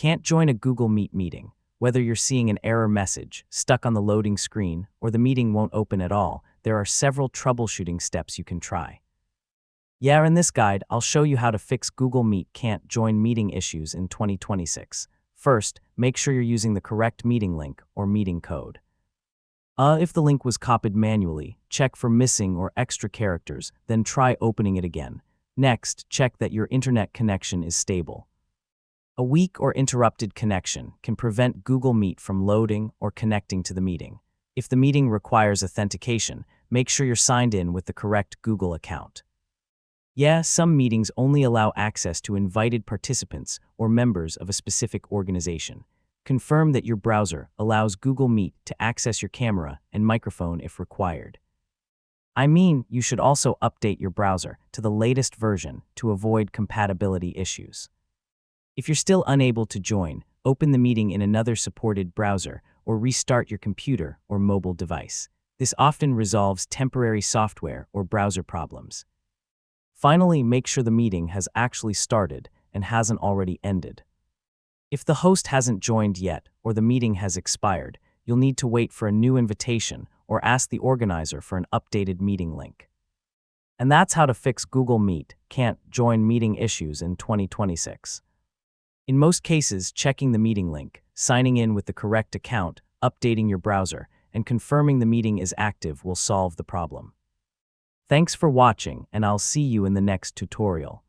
Can't join a Google Meet meeting. Whether you're seeing an error message, stuck on the loading screen, or the meeting won't open at all, there are several troubleshooting steps you can try. In this guide, I'll show you how to fix Google Meet can't join meeting issues in 2026. First, make sure you're using the correct meeting link or meeting code. If the link was copied manually, check for missing or extra characters, then try opening it again. Next, check that your internet connection is stable. A weak or interrupted connection can prevent Google Meet from loading or connecting to the meeting. If the meeting requires authentication, make sure you're signed in with the correct Google account. Some meetings only allow access to invited participants or members of a specific organization. Confirm that your browser allows Google Meet to access your camera and microphone if required. You should also update your browser to the latest version to avoid compatibility issues. If you're still unable to join, open the meeting in another supported browser or restart your computer or mobile device. This often resolves temporary software or browser problems. Finally, make sure the meeting has actually started and hasn't already ended. If the host hasn't joined yet or the meeting has expired, you'll need to wait for a new invitation or ask the organizer for an updated meeting link. And that's how to fix Google Meet can't join meeting issues in 2026. In most cases, checking the meeting link, signing in with the correct account, updating your browser, and confirming the meeting is active will solve the problem. Thanks for watching, and I'll see you in the next tutorial.